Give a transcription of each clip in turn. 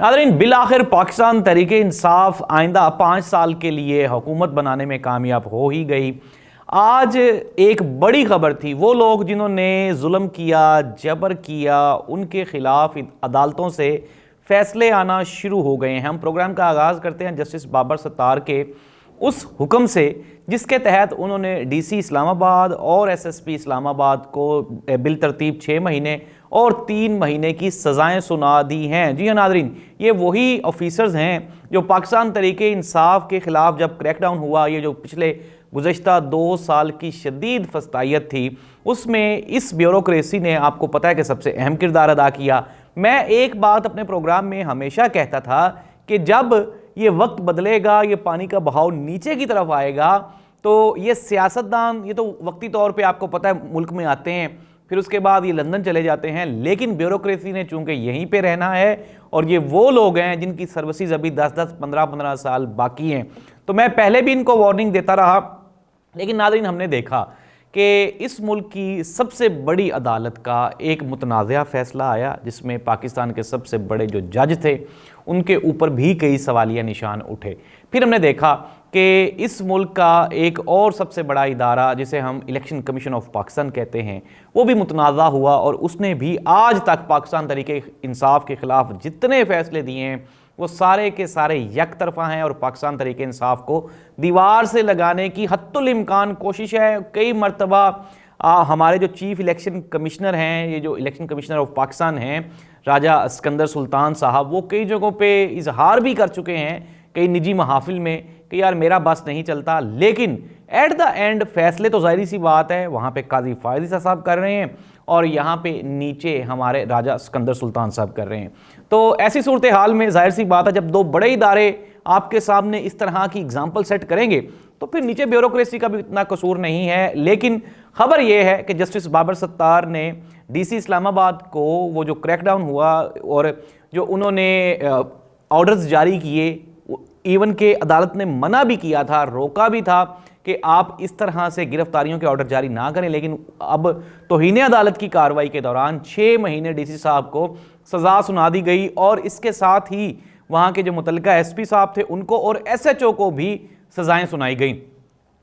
नाज़रीन, बिल आखिर पाकिस्तान तहरीक इंसाफ आइंदा 5 साल के लिए हुकूमत बनाने में कामयाब हो ही गई। आज एक बड़ी खबर थी, वो लोग जिन्होंने जुल्म किया, जबर किया, उनके खिलाफ अदालतों से फैसले आना शुरू हो गए हैं। हम प्रोग्राम का आगाज़ करते हैं जस्टिस बाबर सत्तार के उस हुक्म से जिसके तहत उन्होंने डीसी इस्लामाबाद और एसएसपी इस्लामाबाद को बिल तरतीब 6 महीने और 3 महीने की सज़ाएं सुना दी हैं। जी हाँ नाज़रीन, ये वही ऑफिसर्स हैं जो पाकिस्तान तहरीके इंसाफ के ख़िलाफ़ जब क्रैकडाउन हुआ, ये जो पिछले गुज़श्ता 2 साल की शदीद फस्तायत थी, उसमें इस ब्यूरोक्रेसी ने, आपको पता है कि सबसे अहम किरदार अदा किया। मैं एक बात अपने प्रोग्राम में हमेशा कहता था कि जब ये वक्त बदलेगा, ये पानी का बहाव नीचे की तरफ आएगा, तो ये सियासतदान, ये तो वक्ती तौर पे आपको पता है मुल्क में आते हैं, फिर उसके बाद ये लंदन चले जाते हैं, लेकिन ब्यूरोक्रेसी ने चूंकि यहीं पे रहना है और ये वो लोग हैं जिनकी सर्विसेज अभी 10-10, 15-15 साल बाकी हैं। तो मैं पहले भी इनको वार्निंग देता रहा, लेकिन नाज़रीन हमने देखा कि इस मुल्क की सबसे बड़ी अदालत का एक मुतनाज़ा फ़ैसला आया जिसमें पाकिस्तान के सबसे बड़े जो जज थे उनके ऊपर भी कई सवालिया निशान उठे। फिर हमने देखा कि इस मुल्क का एक और सबसे बड़ा इदारा जिसे हम इलेक्शन कमीशन ऑफ पाकिस्तान कहते हैं, वो भी मुतनाज़ा हुआ और उसने भी आज तक पाकिस्तान तहरीके इंसाफ के ख़िलाफ़ जितने फ़ैसले दिए हैं वो सारे के सारे यक तरफा हैं और पाकिस्तान तहरीके इंसाफ को दीवार से लगाने की हत्तुल इम्कान कोशिश है। कई मरतबा हमारे जो चीफ इलेक्शन कमिश्नर हैं, ये जो इलेक्शन कमिश्नर ऑफ पाकिस्तान हैं राजा सिकंदर सुल्तान साहब, वो कई जगहों पे इजहार भी कर चुके हैं कई निजी महाफिल में कि यार मेरा बस नहीं चलता, लेकिन एट द एंड फैसले तो ज़ाहिर सी बात है वहाँ पे काजी फायद ईसा साहब कर रहे हैं और यहाँ पे नीचे हमारे राजा सिकंदर सुल्तान साहब कर रहे हैं। तो ऐसी सूरत हाल में ज़ाहिर सी बात है जब दो बड़े इदारे आपके सामने इस तरह की एग्जाम्पल सेट करेंगे तो फिर नीचे ब्यूरोक्रेसी का भी इतना कसूर नहीं है। लेकिन खबर यह है कि जस्टिस बाबर सत्तार ने डीसी इस्लामाबाद को वो जो क्रैकडाउन हुआ और जो उन्होंने ऑर्डर्स जारी किए, इवन के अदालत ने मना भी किया था, रोका भी था कि आप इस तरह से गिरफ्तारियों के ऑर्डर जारी ना करें, लेकिन अब तौहीन अदालत की कार्रवाई के दौरान 6 महीने डीसी साहब को सज़ा सुना दी गई और इसके साथ ही वहाँ के जो मुतल्लिका एसपी साहब थे उनको और एसएचओ को भी सज़ाएं सुनाई गई।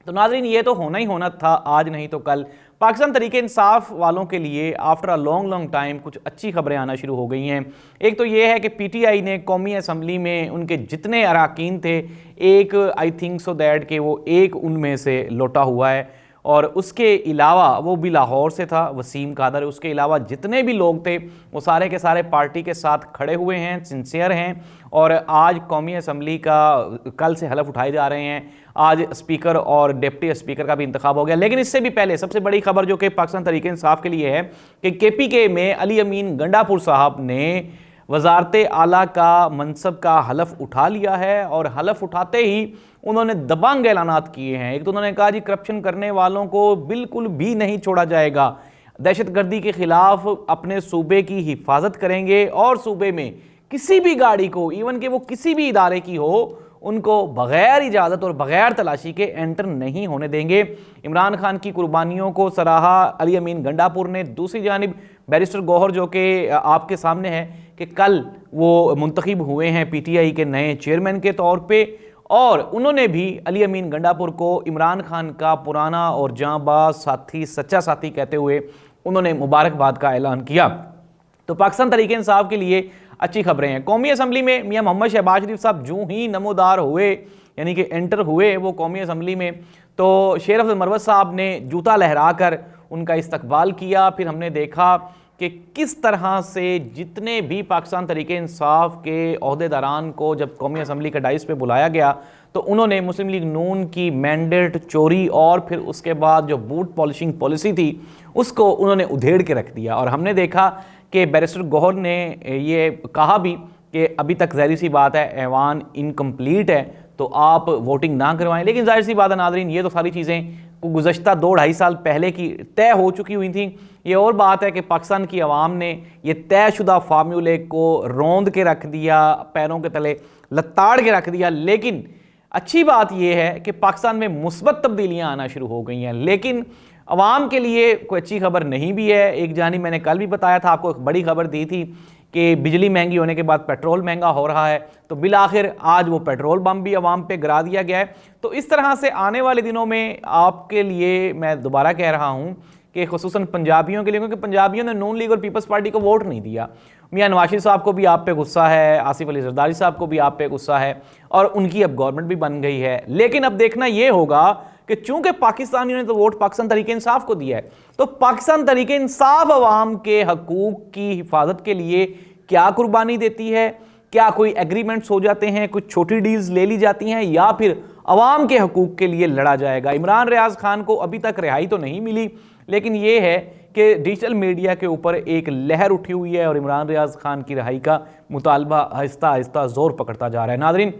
तो नाज़रीन, ये तो होना ही होना था, आज नहीं तो कल पाकिस्तान तहरीके इंसाफ वालों के लिए आफ्टर अ लॉन्ग टाइम कुछ अच्छी खबरें आना शुरू हो गई हैं। एक तो ये है कि पीटीआई ने कौमी असम्बली में उनके जितने अरकान थे, एक आई थिंक सो दैट कि वो एक उनमें से लौटा हुआ है और उसके अलावा वो भी लाहौर से था, वसीम कादर, उसके अलावा जितने भी लोग थे वो सारे के सारे पार्टी के साथ खड़े हुए हैं, सिंसियर हैं और आज कौमी असम्बली का कल से हलफ उठाए जा रहे हैं। आज स्पीकर और डिप्टी स्पीकर का भी इंतखाब हो गया। लेकिन इससे भी पहले सबसे बड़ी खबर जो कि पाकिस्तान तहरीके इंसाफ के लिए है कि केपीके में अली अमीन गंडापुर साहब ने वजारत आला का मनसब का हलफ उठा लिया है और हलफ उठाते ही उन्होंने दबंग ऐलानात किए हैं। एक तो उन्होंने कहा जी करप्शन करने वालों को बिल्कुल भी नहीं छोड़ा जाएगा, दहशतगर्दी के खिलाफ अपने सूबे की हिफाजत करेंगे और सूबे में किसी भी गाड़ी को, इवन कि वो किसी भी इदारे की हो, उनको बग़ैर इजाज़त और बग़ैर तलाशी के एंटर नहीं होने देंगे। इमरान खान की कुर्बानियों को सराहा अली अमीन गंडापुर ने। दूसरी जानिब बैरिस्टर गौहर जो कि आपके सामने है कि कल वो मुंतखब हुए हैं पीटीआई के नए चेयरमैन के तौर पे और उन्होंने भी अली अमीन गंडापुर को इमरान खान का पुराना और जांबाज साथी, सच्चा साथी कहते हुए उन्होंने मुबारकबाद का ऐलान किया। तो पाकिस्तान तहरीके इंसाफ के लिए अच्छी खबरें हैं। कौमी असम्बली में मियां मोहम्मद शहबाज शरीफ साहब जूं ही नमोदार हुए, यानी कि एंटर हुए वो कौमी असम्बली में, तो शेर अफजल मरवत साहब ने जूता लहरा कर उनका इस्तकबाल किया। फिर हमने देखा कि किस तरह से जितने भी पाकिस्तान तहरीके इंसाफ के ओहदेदारान को जब कौमी असम्बली के डाइस पे बुलाया गया तो उन्होंने मुस्लिम लीग नून की मैंडेट चोरी और फिर उसके बाद जो बूट पॉलिशिंग पॉलिसी थी उसको उन्होंने उधेड़ के रख दिया। और हमने देखा कि बैरिस्टर गौहर ने ये कहा भी कि अभी तक ज़ाहिर सी बात है ऐवान इनकम्प्लीट है तो आप वोटिंग ना करवाएं, लेकिन ज़ाहिर सी बात है नाज़रीन, ये तो सारी चीज़ें गुज़श्ता 2-2.5 साल पहले की तय हो चुकी हुई थी। ये और बात है कि पाकिस्तान की आवाम ने ये तयशुदा फार्मूले को रौंद के रख दिया, पैरों के तले लताड़ के रख दिया। लेकिन अच्छी बात यह है कि पाकिस्तान में मुस्बत तब्दीलियाँ आना शुरू हो गई हैं, लेकिन अवाम के लिए कोई अच्छी खबर नहीं भी है। एक जानिब मैंने कल भी बताया था, आपको एक बड़ी खबर दी थी कि बिजली महंगी होने के बाद पेट्रोल महंगा हो रहा है, तो बिल आखिर आज वो पेट्रोल बम भी आवाम पे गिरा दिया गया है। तो इस तरह से आने वाले दिनों में आपके लिए मैं दोबारा कह रहा हूँ कि खुसूसन पंजाबियों के लिए, क्योंकि पंजाबियों ने नून लीग और पीपल्स पार्टी को वोट नहीं दिया। मियां नवाज शरीफ साहब को भी आप पे गुस्सा है, आसिफ अली जरदारी साहब को भी आप पे गुस्सा है, और उनकी अब गवर्नमेंट भी बन गई है। लेकिन अब देखना यह होगा कि चूंकि पाकिस्तानियों ने तो वोट पाकिस्तान तरीके इंसाफ को दिया है, तो पाकिस्तान तरीके इंसाफ अवाम के हकूक की हिफाजत के लिए क्या कुर्बानी देती है, क्या कोई एग्रीमेंट्स हो जाते हैं, कुछ छोटी डील्स ले ली जाती हैं, या फिर अवाम के हकूक के लिए लड़ा जाएगा। इमरान रियाज खान को अभी तक रिहाई तो नहीं मिली, लेकिन यह है कि डिजिटल मीडिया के ऊपर एक लहर उठी हुई है और इमरान रियाज खान की रिहाई का मुतालबा आहिस्ता आहिस्ता जोर पकड़ता जा रहा है। नाज़रीन,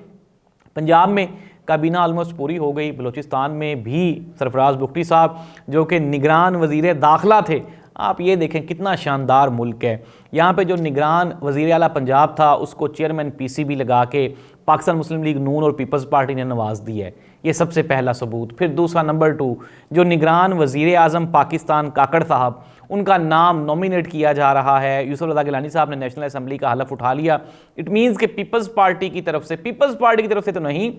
पंजाब में काबीना ऑलमोस्ट पूरी हो गई। बलूचिस्तान में भी सरफराज बुख्ती साहब जो कि निगरान वज़ीर दाखिला थे, आप ये देखें कितना शानदार मुल्क है। यहाँ पे जो निगरान वज़ीर आला पंजाब था उसको चेयरमैन पीसीबी लगा के पाकिस्तान मुस्लिम लीग नून और पीपल्स पार्टी ने नवाज दी है। ये सबसे पहला सबूत। फिर दूसरा, नंबर 2, जो निगरान वज़ीर आज़म पाकिस्तान काकड़ साहब, उनका नाम नॉमिनेट किया जा रहा है। यूसुफ रज़ा गिलानी साहब ने नेशनल असम्बली का हलफ उठा लिया। इट मीन्स कि पीपल्स पार्टी की तरफ से तो नहीं,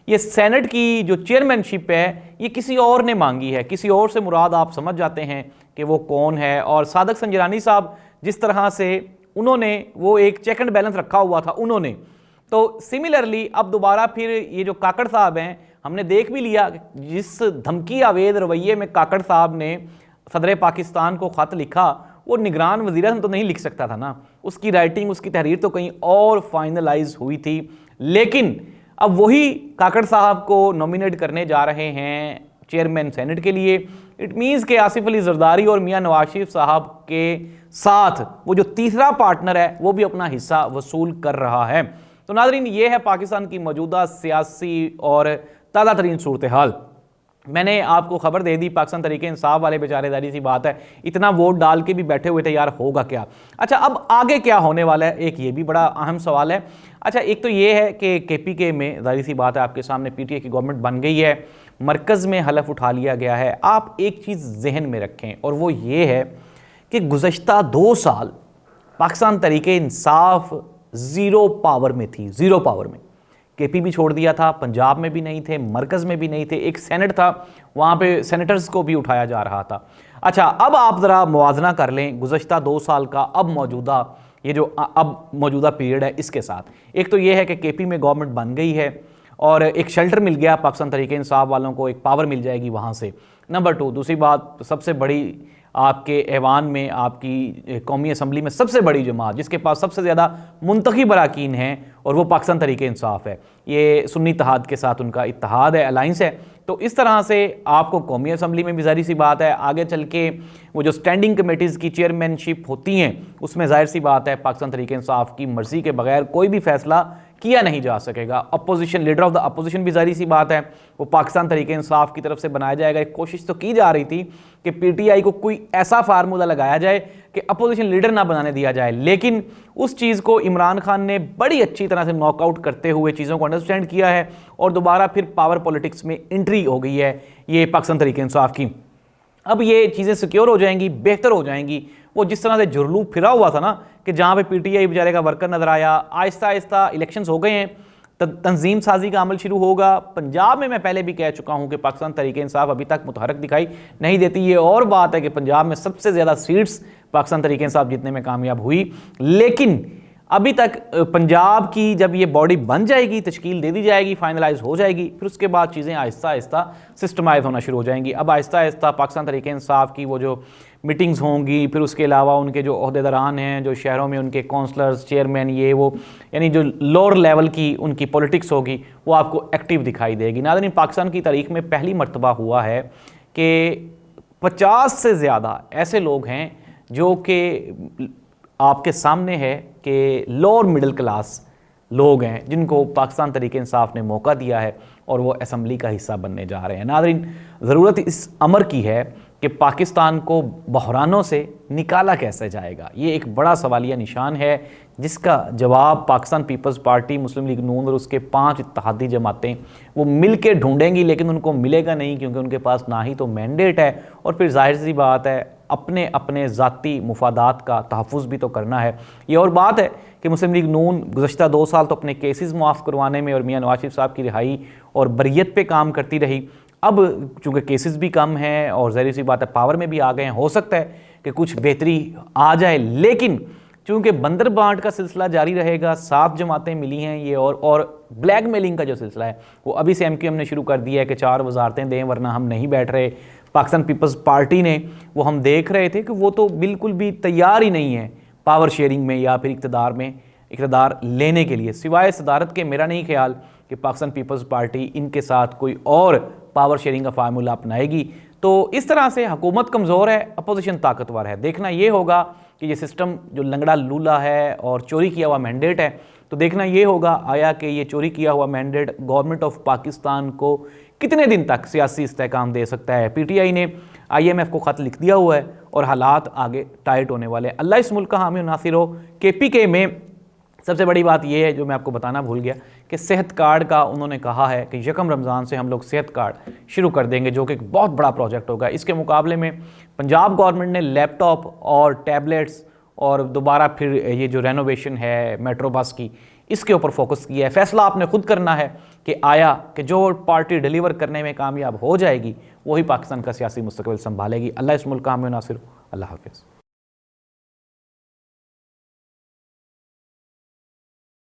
ये सेनेट की जो चेयरमैनशिप है ये किसी और ने मांगी है। किसी और से मुराद आप समझ जाते हैं कि वो कौन है। और सादक संजरानी साहब जिस तरह से उन्होंने वो एक चेक एंड बैलेंस रखा हुआ था उन्होंने, तो सिमिलरली अब दोबारा फिर ये जो काकड़ साहब हैं, हमने देख भी लिया जिस धमकी आवेद रवैये में काकड़ साहब ने सदर पाकिस्तान को ख़त लिखा, वो निगरान वज़ीर तो नहीं लिख सकता था ना। उसकी राइटिंग, उसकी तहरीर तो कहीं और फाइनलाइज हुई थी। लेकिन अब वही काकड़ साहब को नॉमिनेट करने जा रहे हैं चेयरमैन सेनेट के लिए। इट मीन्स के आसिफ अली जरदारी और मियां नवाज शरीफ साहब के साथ वो जो तीसरा पार्टनर है वो भी अपना हिस्सा वसूल कर रहा है। तो नाज़रीन, ये है पाकिस्तान की मौजूदा सियासी और ताज़ा तरीन सूरत हाल। मैंने आपको खबर दे दी, पाकिस्तान तरीके इंसाफ वाले बेचारे, दारी सी बात है, इतना वोट डाल के भी बैठे हुए थे, यार होगा क्या। अच्छा, अब आगे क्या होने वाला है, एक ये भी बड़ा अहम सवाल है। अच्छा, एक तो ये है कि KPK में जाहिर सी बात है आपके सामने PTI की गवर्नमेंट बन गई है, मरकज़ में हलफ उठा लिया गया है। आप एक चीज़ जहन में रखें और वो ये है कि गुज़श्ता 2 साल पाकिस्तान तरीके इंसाफ ज़ीरो पावर में थी, ज़ीरो पावर में। KP भी छोड़ दिया था, पंजाब में भी नहीं थे, मरकज़ में भी नहीं थे, एक सेनेट था, वहाँ पे सेनेटर्स को भी उठाया जा रहा था। अच्छा, अब आप ज़रा मुवाजना कर लें गुज़श्ता 2 साल का अब मौजूदा, ये जो अब मौजूदा पीरियड है इसके साथ। एक तो ये है कि KP में गवर्नमेंट बन गई है और एक शेल्टर मिल गया पाकिस्तान तरीके इंसाफ वालों को, एक पावर मिल जाएगी वहाँ से। नंबर 2, दूसरी बात, सबसे बड़ी आपके ऐवान में, आपकी कौमी असम्बली में सबसे बड़ी जमात जिसके पास सबसे ज़्यादा मुंतखब अरकान हैं, और वो पाकिस्तान तरीके इंसाफ है। ये सुन्नी इत्तेहाद के साथ उनका इत्तेहाद है, अलाइंस है। तो इस तरह से आपको कौमी असम्बली में भी ज़ाहिर सी बात है आगे चल के वो जो स्टैंडिंग कमेटीज़ की चेयरमैनशिप होती हैं उसमें ज़ाहिर सी बात है पाकिस्तान तरीके इंसाफ की मर्ज़ी के बगैर कोई भी फैसला किया नहीं जा सकेगा। Opposition, leader of the opposition भी ज़ाहिर सी बात है वो पाकिस्तान तरीके इंसाफ की तरफ से बनाया जाएगा। एक कोशिश तो की जा रही थी कि PTI को कोई ऐसा फार्मूला लगाया जाए कि अपोजिशन लीडर ना बनाने दिया जाए, लेकिन उस चीज़ को इमरान खान ने बड़ी अच्छी तरह से नॉकआउट करते हुए चीज़ों को अंडरस्टैंड किया है और दोबारा फिर पावर पॉलिटिक्स में एंट्री हो गई है ये पाकिस्तान तरीके इंसाफ की। अब ये चीज़ें सिक्योर हो जाएंगी, बेहतर हो जाएंगी। वो जिस तरह से जुर्लू फिरा हुआ था ना कि जहाँ पे PTI बेचारे का वर्कर नज़र आया, आहिस्ता आहिस्ता इलेक्शंस हो गए हैं, तंजीम साजी का अमल शुरू होगा। पंजाब में मैं पहले भी कह चुका हूँ कि पाकिस्तान तरीके इंसाफ अभी तक मुतहरक दिखाई नहीं देती। ये और बात है कि पंजाब में सबसे ज़्यादा सीट्स पाकिस्तान तरीके इंसाफ जीतने में कामयाब हुई, लेकिन अभी तक पंजाब की जब ये बॉडी बन जाएगी, तश्कील दे दी जाएगी, फाइनलाइज हो जाएगी, फिर उसके बाद चीज़ें आहिस्ता आहिस्ता सिस्टमाइज होना शुरू हो जाएंगी। अब आहिस्ता आहिस्ता पाकिस्तान तरीके इंसाफ की वो जो मीटिंग्स होंगी, फिर उसके अलावा उनके जो अहदेदारान हैं, जो शहरों में उनके काउंसलर्स, चेयरमैन, ये वो, यानी जो लोअर लेवल की उनकी पॉलिटिक्स होगी वो आपको एक्टिव दिखाई देगी। नाज़रीन, पाकिस्तान की तारीख में पहली मर्तबा हुआ है कि 50 से ज़्यादा ऐसे लोग हैं जो कि आपके सामने है कि लोअर मिडिल क्लास लोग हैं जिनको पाकिस्तान तरीके इंसाफ ने मौका दिया है और वो असम्बली का हिस्सा बनने जा रहे हैं। नाज़रीन, ज़रूरत इस अमर की है कि पाकिस्तान को बहरानों से निकाला कैसे जाएगा, ये एक बड़ा सवालिया निशान है जिसका जवाब पाकिस्तान पीपल्स पार्टी, मुस्लिम लीग नून और उसके 5 इत्तेहादी जमातें वो मिल के ढूंढेंगी, लेकिन उनको मिलेगा नहीं क्योंकि उनके पास ना ही तो मैंडेट है और फिर जाहिर सी बात है अपने अपने ज़ाती मुफादात का तहफ़्फ़ुज़ भी तो करना है। ये और बात है कि मुस्लिम लीग नून गुज़श्ता 2 साल तो अपने केसेस मुआफ़ करवाने में और मियां नवाज शरीफ साहब की रिहाई और बरियत पे काम करती रही। अब चूँकि केसेस भी कम हैं और ज़ाहिर सी बात है पावर में भी आ गए हैं, हो सकता है कि कुछ बेहतरी आ जाए, लेकिन चूँकि बंदर बांट का सिलसिला जारी रहेगा, 7 जमातें मिली हैं ये, और ब्लैक मेलिंग का जो सिलसिला है वो अभी से MQM ने शुरू कर दिया है कि 4 वजारतें दें वरना हम नहीं बैठ रहे। पाकिस्तान पीपल्स पार्टी ने, वो हम देख रहे थे कि वो तो बिल्कुल भी तैयार ही नहीं है पावर शेयरिंग में या फिर इक़्तिदार लेने के लिए। सिवाय सदारत के मेरा नहीं ख्याल कि पाकिस्तान पीपल्स पार्टी इनके साथ कोई और पावर शेयरिंग का फार्मूला अपनाएगी। तो इस तरह से हुकूमत कमज़ोर है, अपोजिशन ताकतवर है। देखना ये होगा कि ये सिस्टम जो लंगड़ा लूला है और चोरी किया हुआ मैंडेट है, तो देखना ये होगा आया कि ये चोरी किया हुआ मैंडेट गवर्नमेंट ऑफ पाकिस्तान को कितने दिन तक सियासी इस्तेहकाम दे सकता है। PTI ने IMF को ख़त लिख दिया हुआ है और हालात आगे टाइट होने वाले हैं। अल्लाह इस मुल्क का हामी नासिर हो। KPK में सबसे बड़ी बात यह है जो मैं आपको बताना भूल गया कि सेहत कार्ड का उन्होंने कहा है कि यकम रमज़ान से हम लोग सेहत कार्ड शुरू कर देंगे, जो कि एक बहुत बड़ा प्रोजेक्ट होगा। इसके मुकाबले में पंजाब गवर्नमेंट ने लैपटॉप और टैबलेट्स और दोबारा फिर ये जो रेनोवेशन है मेट्रो बस की, इसके ऊपर फोकस किया है। फैसला आपने खुद करना है कि आया कि जो पार्टी डिलीवर करने में कामयाब हो जाएगी वही पाकिस्तान का सियासी मुस्तकबिल संभालेगी। अल्लाह इस मुल्क का हामी नासिर हो। अल्लाह हाफिज़।